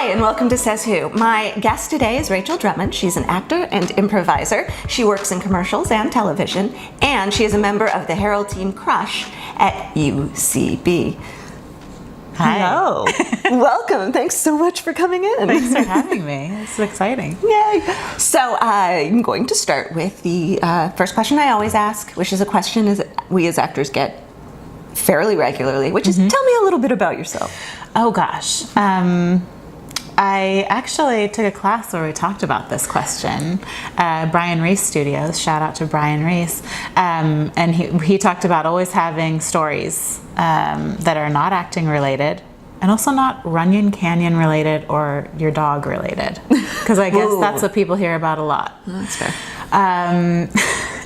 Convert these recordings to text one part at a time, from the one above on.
Hi, and welcome to Says Who. My guest today is Rachael Drummond. She's an actor and improviser. She works in commercials and television, and she is a member of the Herald Team Crush at UCB. Hi. Hello. Welcome. Thanks so much for coming in. Thanks for having me. It's so exciting. Yay. So I'm going to start with the first question I always ask, which is a question we as actors get fairly regularly, which is, tell me a little bit about yourself. Oh gosh. I actually took a class where we talked about this question. Brian Reese Studios, shout out to Brian Reese. And he talked about always having stories that are not acting related and also not Runyon Canyon related or your dog related. Because I guess that's what people hear about a lot. That's fair.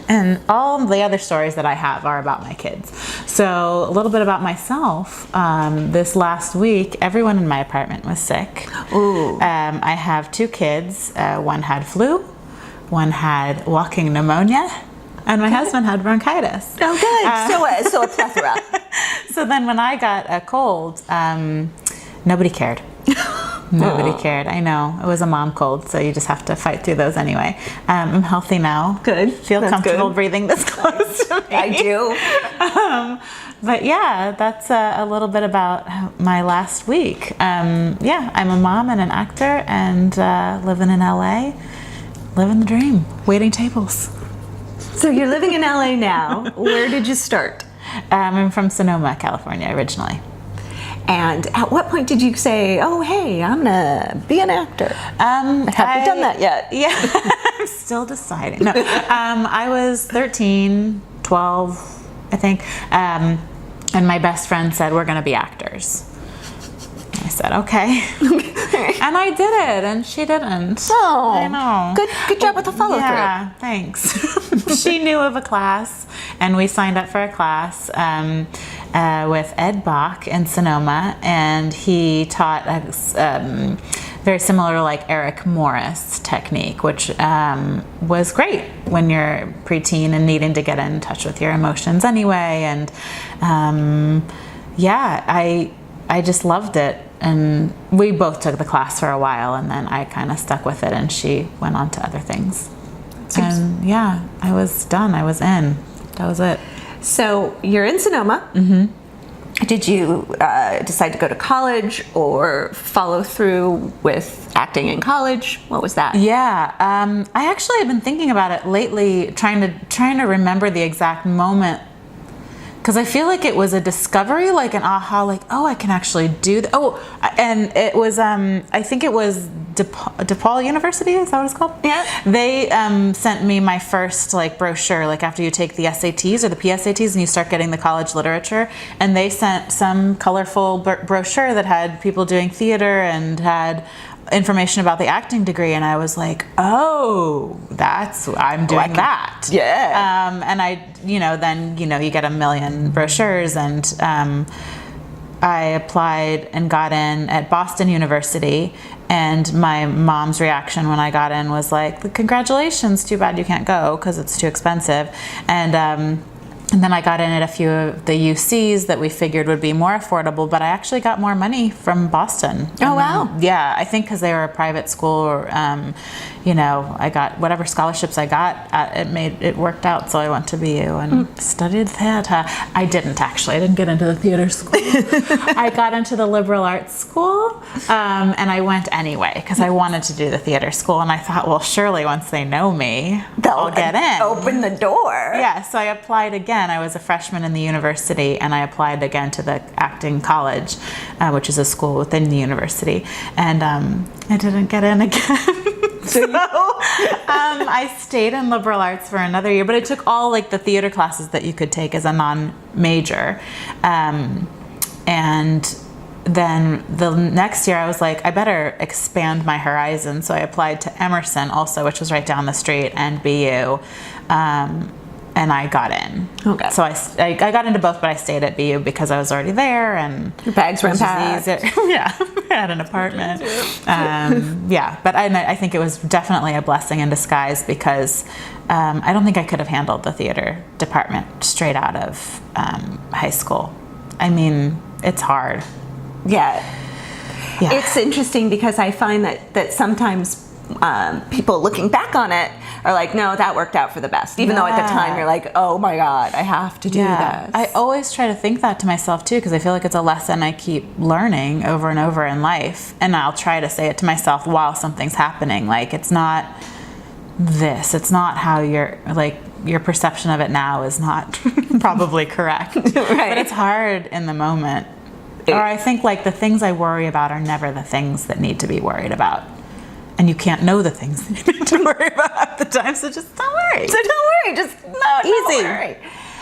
And all the other stories that I have are about my kids. So a little bit about myself. This last week, everyone in my apartment was sick. Ooh. I have two kids. One had flu, one had walking pneumonia, and my husband had bronchitis. Oh, good. So a plethora. So then when I got a cold, nobody cared. Nobody cared. I know. It was a mom cold, so you just have to fight through those anyway. I'm healthy now. Good. Feel That's comfortable good. breathing this close to me. I do. But yeah, that's a little bit about my last week. Yeah, I'm a mom and an actor and living in LA, living the dream, waiting tables. So you're living in LA now. Where did you start? I'm from Sonoma, California originally. And at what point did you say, oh, hey, I'm going to be an actor? Have you done that yet? Yeah, I'm still deciding. No, I was 13, 12, I think. And my best friend said, we're going to be actors. I said, okay. And I did it, and she didn't. Oh, I know. Good job with the follow-through. Yeah, thanks. She knew of a class, and we signed up for a class with Ed Bach in Sonoma, and he taught us very similar to like Eric Morris technique, which was great when you're preteen and needing to get in touch with your emotions anyway. And yeah, I just loved it. And we both took the class for a while, and then I kind of stuck with it, and she went on to other things. And yeah, I was done. I was in. That was it. So you're in Sonoma. Mm-hmm. Did you decide to go to college or follow through with acting in college? What was that? Yeah, I actually have been thinking about it lately, trying to remember the exact moment. Because I feel like it was a discovery, like an aha, like, oh, I can actually do that. Oh, and it was, I think it was DePaul University, is that what it's called? Yeah. They sent me my first like brochure, like after you take the SATs or the PSATs and you start getting the college literature. And they sent some colorful brochure that had people doing theater and had information about the acting degree, and I was like, oh, I'm doing that. Yeah. And I, then, you get a million brochures, and I applied and got in at Boston University, and my mom's reaction when I got in was like, congratulations, too bad you can't go because it's too expensive. And then I got in at a few of the UCs that we figured would be more affordable, but I actually got more money from Boston. Oh, wow. Yeah, I think because they were a private school, or, I got whatever scholarships I got, it worked out, so I went to BU and studied theater. I didn't actually. I didn't get into the theater school. I got into the liberal arts school, and I went anyway because I wanted to do the theater school, and I thought, well, surely once they know me, I'll get in. Open the door. Yeah, so I applied again. I was a freshman in the university, and I applied again to the acting college, which is a school within the university, and I didn't get in again. So I stayed in liberal arts for another year, but I took all like the theater classes that you could take as a non-major, and then the next year I was like, I better expand my horizon, so I applied to Emerson also, which was right down the street, and BU. And I got in. Okay. So I got into both, but I stayed at BU because I was already there, and your bags were packed. Yeah, I had an apartment. Yeah, but I think it was definitely a blessing in disguise because I don't think I could have handled the theater department straight out of high school. I mean, it's hard. Yeah. Yeah. It's interesting because I find that sometimes people looking back on it are like, no, that worked out for the best. Even though at the time you're like, oh my God, I have to do this. I always try to think that to myself too, because I feel like it's a lesson I keep learning over and over in life. And I'll try to say it to myself while something's happening. Like, it's not this. It's not how your perception of it now is not probably correct. Right. But it's hard in the moment. Or I think like the things I worry about are never the things that need to be worried about. And you can't know the things that you need to worry about at the time, so just don't worry. So don't worry, just don't Easy. worry.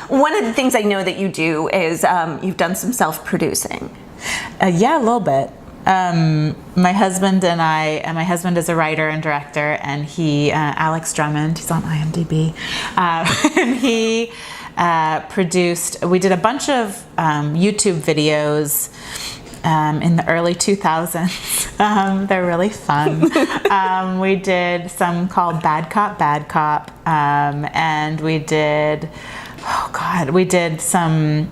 One of the things I know that you do is you've done some self-producing. Yeah, a little bit. My husband is a writer and director, and Alex Drummond, he's on IMDb, and he we did a bunch of YouTube videos in the early 2000s. They're really fun. We did some called Bad Cop, and we did some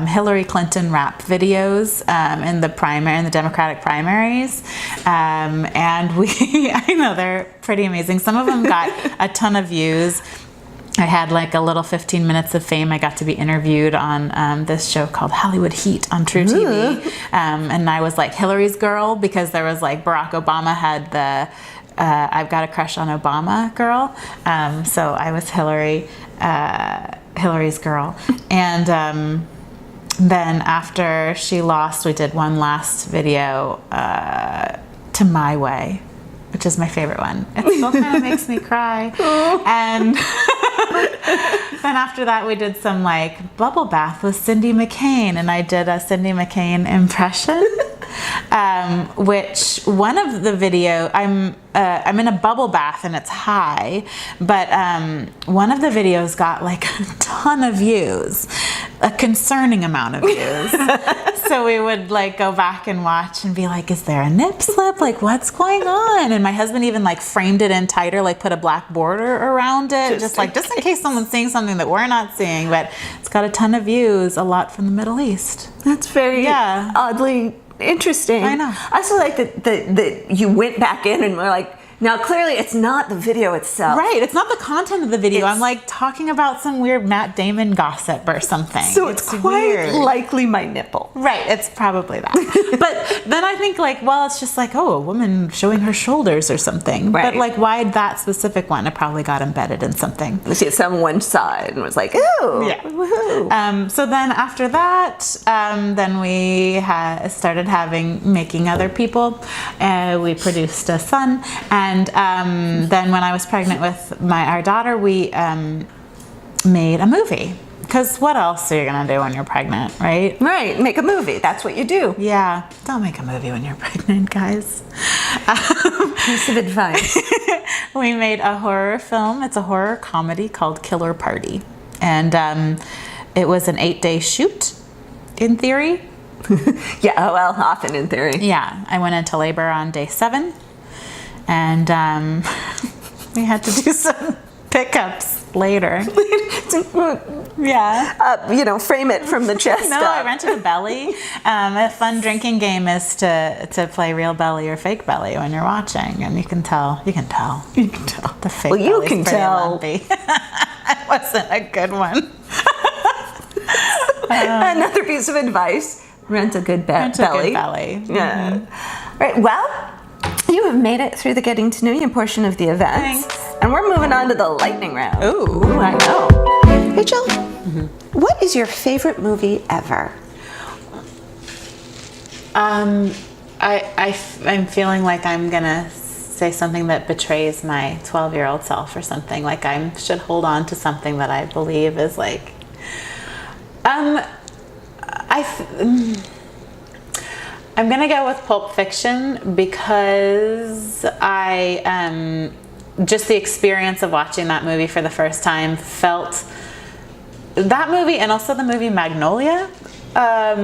Hillary Clinton rap videos in the Democratic primaries, and I know they're pretty amazing. Some of them got a ton of views. I had like a little 15 minutes of fame. I got to be interviewed on this show called Hollywood Heat on True TV. And I was like Hillary's girl, because there was like Barack Obama had the I've Got a Crush on Obama girl. So I was Hillary's girl. And then after she lost, we did one last video to My Way, which is my favorite one. It still kind of makes me cry. And then after that, we did some like bubble bath with Cindy McCain, and I did a Cindy McCain impression. Which one of the video, I'm in a bubble bath and it's high, but one of the videos got like a ton of views, a concerning amount of views. So we would like go back and watch and be like, is there a nip slip? Like, what's going on? And my husband even like framed it in tighter, like put a black border around it, just in case someone's seeing something that we're not seeing. But it's got a ton of views, a lot from the Middle East. That's very oddly interesting. I know. I also like that you went back in and were like, now clearly it's not the video itself. Right, it's not the content of the video. I'm like talking about some weird Matt Damon gossip or something. So it's quite weird. Likely my nipple. Right, it's probably that. But then I think like, well, it's just like, oh, a woman showing her shoulders or something. Right. But like, why that specific one? It probably got embedded in something. Someone saw it and was like, ooh, yeah. Woohoo. So then after that, then we started making other people. We produced a son, and then when I was pregnant with our daughter, we made a movie. Because what else are you going to do when you're pregnant, right? Right, make a movie. That's what you do. Yeah, don't make a movie when you're pregnant, guys. Piece of advice. We made a horror film. It's a horror comedy called Killer Party. And it was an 8-day shoot, in theory. Yeah, well, often in theory. Yeah, I went into labor on day 7. And we had to do some pickups later. Yeah. Frame it from the chest No, up. I rented a belly. A fun drinking game is to play real belly or fake belly when you're watching, and you can tell. You can tell. The fake Well, you belly's can pretty tell. lumpy. It wasn't a good one. Another piece of advice: rent a good Rent a belly. good belly. Yeah. Right. Well, you have made it through the getting to know you portion of the event. Thanks. And we're moving on to the lightning round. Ooh. I know. Rachel, what is your favorite movie ever? I'm feeling like I'm gonna say something that betrays my 12-year-old self or something. Like I should hold on to something that I believe is like. I'm gonna go with Pulp Fiction because just the experience of watching that movie for the first time felt that movie, and also the movie Magnolia are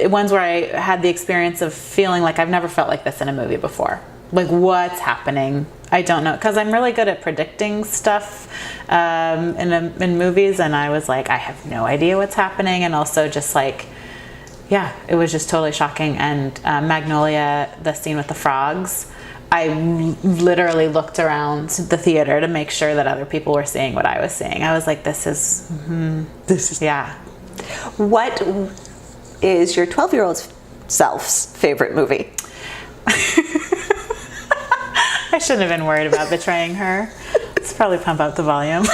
ones where I had the experience of feeling like I've never felt like this in a movie before. Like, what's happening? I don't know, because I'm really good at predicting stuff in movies, and I was like, I have no idea what's happening, and also just like, Yeah, it was just totally shocking. And Magnolia, the scene with the frogs, I literally looked around the theater to make sure that other people were seeing what I was seeing. I was like, this is, yeah. What is your 12-year-old self's favorite movie? I shouldn't have been worried about betraying her. Let's probably pump up the volume.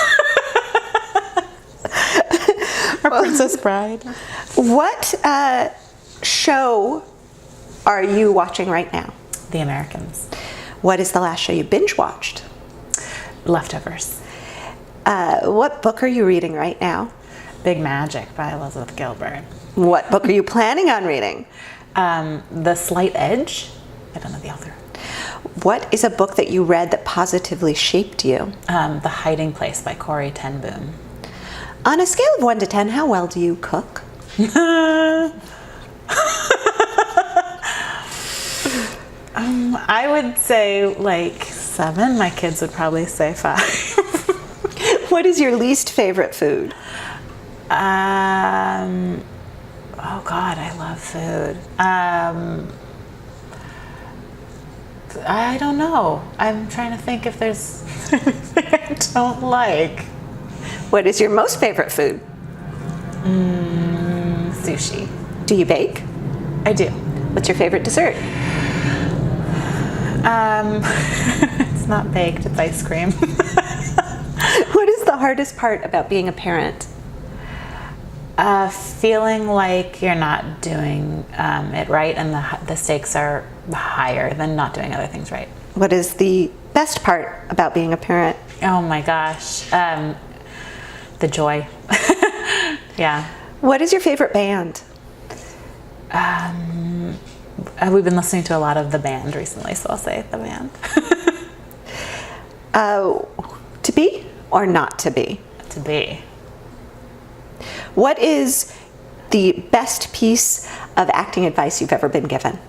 Our Princess Bride. What show are you watching right now? The Americans. What is the last show you binge watched? Leftovers. What book are you reading right now? Big Magic by Elizabeth Gilbert. What book are you planning on reading? The Slight Edge. I don't know the author. What is a book that you read that positively shaped you? The Hiding Place by Corrie ten Boom. On a scale of 1 to 10, how well do you cook? I would say like 7. My kids would probably say 5. What is your least favorite food? Oh God, I love food. I don't know. I'm trying to think if there's anything I don't like. What is your most favorite food? Sushi. Do you bake? I do. What's your favorite dessert? It's not baked, it's ice cream. What is the hardest part about being a parent? Feeling like you're not doing it right, and the stakes are higher than not doing other things right. What is the best part about being a parent? Oh my gosh. The joy. Yeah. What is your favorite band? We've been listening to a lot of The Band recently, so I'll say The Band. To be or not to be? To be. What is the best piece of acting advice you've ever been given?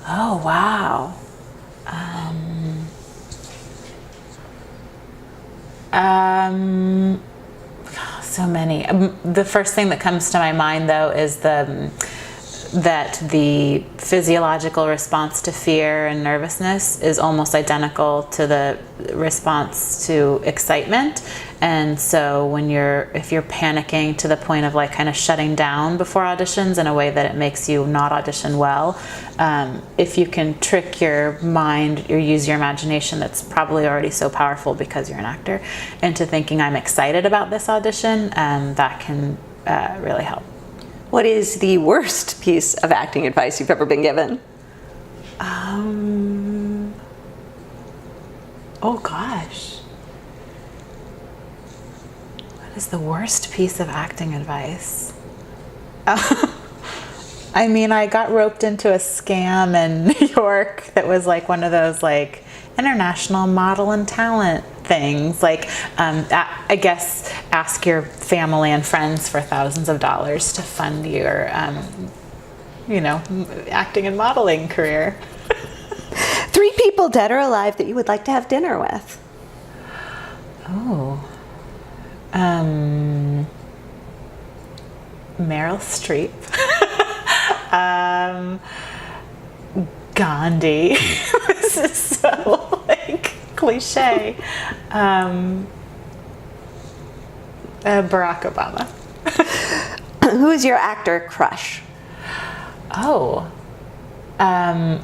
Oh, wow. So many. The first thing that comes to my mind, though, is that the physiological response to fear and nervousness is almost identical to the response to excitement. And so if you're panicking to the point of like kind of shutting down before auditions in a way that it makes you not audition well, if you can trick your mind or use your imagination that's probably already so powerful because you're an actor into thinking I'm excited about this audition, that can really help. What is the worst piece of acting advice you've ever been given? Oh gosh. What is the worst piece of acting advice? I mean, I got roped into a scam in New York that was like one of those like international model and talent things. Like, I guess ask your family and friends for thousands of dollars to fund your, acting and modeling career. 3 people, dead or alive, that you would like to have dinner with. Oh. Meryl Streep. Gandhi. This is so like cliche. Barack Obama. Who is your actor crush? Oh. I'm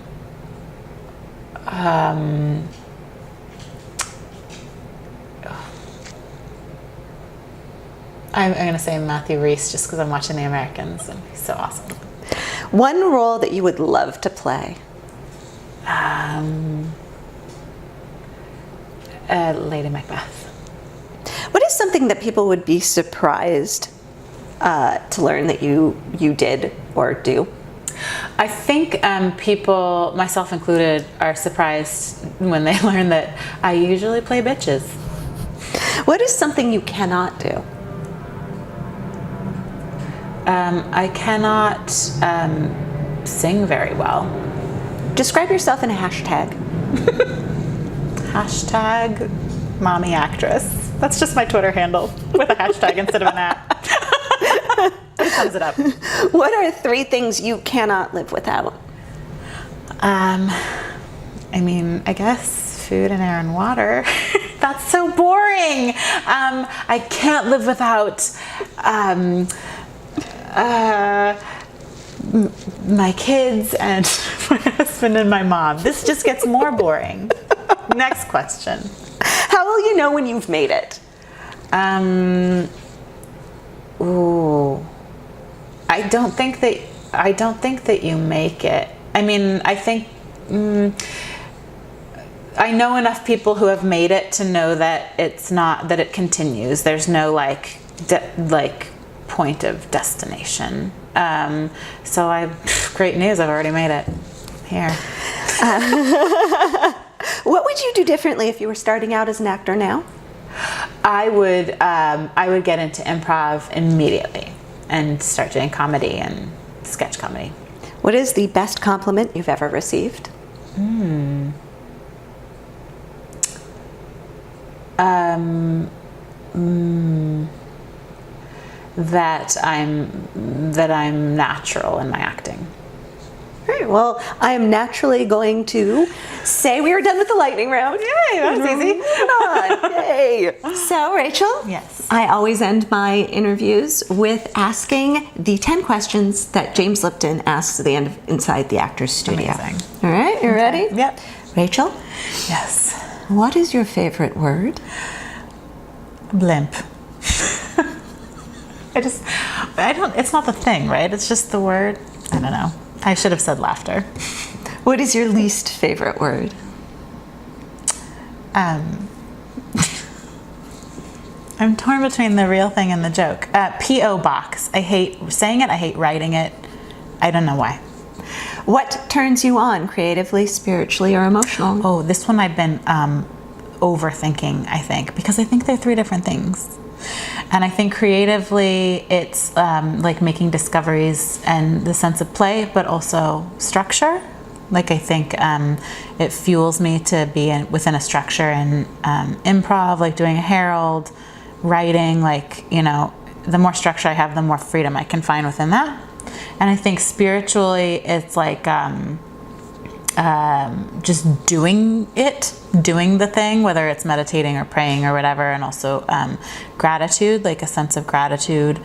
going to say Matthew Rhys just because I'm watching The Americans and he's so awesome. One role that you would love to play? Lady Macbeth. What is something that people would be surprised to learn that you did or do? I think people, myself included, are surprised when they learn that I usually play bitches. What is something you cannot do? I cannot sing very well. Describe yourself in a hashtag. Hashtag mommy actress. That's just my Twitter handle with a hashtag instead of an at. sums it up. What are 3 things you cannot live without? I mean, I guess food and air and water. That's so boring. I can't live without my kids and my husband and my mom. This just gets more boring. Next question. How will you know when you've made it? I don't think that you make it. I mean, I think I know enough people who have made it to know that it's not that it continues. There's no point of destination. So great news. I've already made it here. What would you do differently if you were starting out as an actor now? I would get into improv immediately and start doing comedy and sketch comedy. What is the best compliment you've ever received? That I'm natural in my acting. Great. Well, I am naturally going to say we are done with the lightning round. Yay, that was easy. Yay. So, Rachel? Yes. I always end my interviews with asking the 10 questions that James Lipton asks at the end of Inside the Actor's Studio. Amazing. All right, you ready? Yep. Rachel? Yes. What is your favorite word? Blimp. It's not the thing, right? It's just the word. I don't know. I should have said laughter. What is your least favorite word? I'm torn between the real thing and the joke. P.O. box. I hate saying it. I hate writing it. I don't know why. What turns you on creatively, spiritually, or emotionally? Oh, this one I've been overthinking, I think, because I think they're 3 different things. And I think creatively it's like making discoveries and the sense of play, but also structure. Like I think it fuels me to be within a structure and improv, like doing a Herald, writing, the more structure I have, the more freedom I can find within that. And I think spiritually it's like just doing the thing, whether it's meditating or praying or whatever, and also gratitude, like a sense of gratitude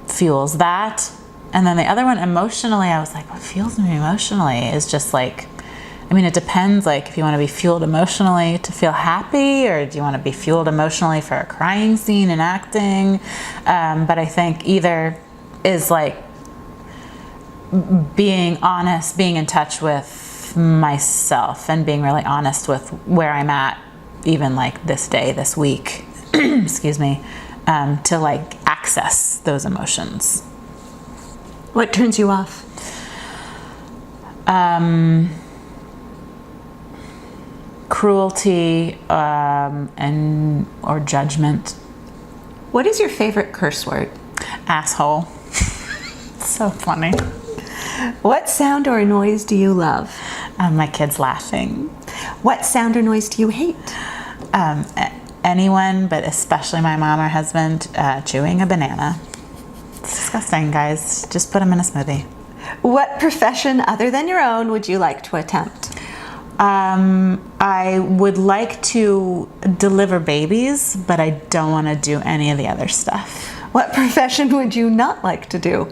fuels that. And then the other one, emotionally, I was like, what fuels me emotionally is just it depends, if you want to be fueled emotionally to feel happy, or do you want to be fueled emotionally for a crying scene in acting? But I think either is being honest, being in touch with myself and being really honest with where I'm at, even this day, this week, excuse me, to access those emotions. What turns you off? Cruelty or judgment. What is your favorite curse word? Asshole. So funny. What sound or noise do you love? My kids laughing. What sound or noise do you hate? Anyone, but especially my mom or husband, chewing a banana. It's disgusting, guys. Just put them in a smoothie. What profession other than your own would you like to attempt? I would like to deliver babies, but I don't want to do any of the other stuff. What profession would you not like to do?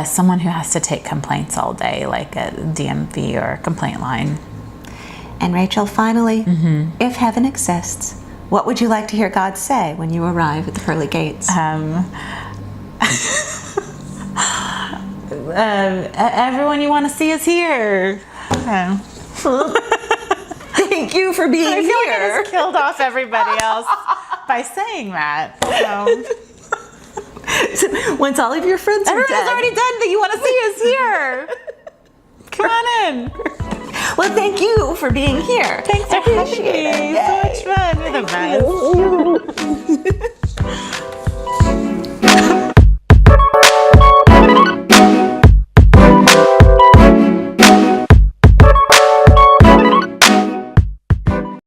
Someone who has to take complaints all day, like a DMV or a complaint line. And Rachel, finally, if heaven exists, what would you like to hear God say when you arrive at the pearly gates? Everyone you want to see is here. Thank you for being here. I feel like I just killed off everybody else by saying that. Once all of your friends are dead. Everyone's already dead that you want to see is here. Come on in. Well, thank you for being here. Thanks for having me. So much fun. You're the best.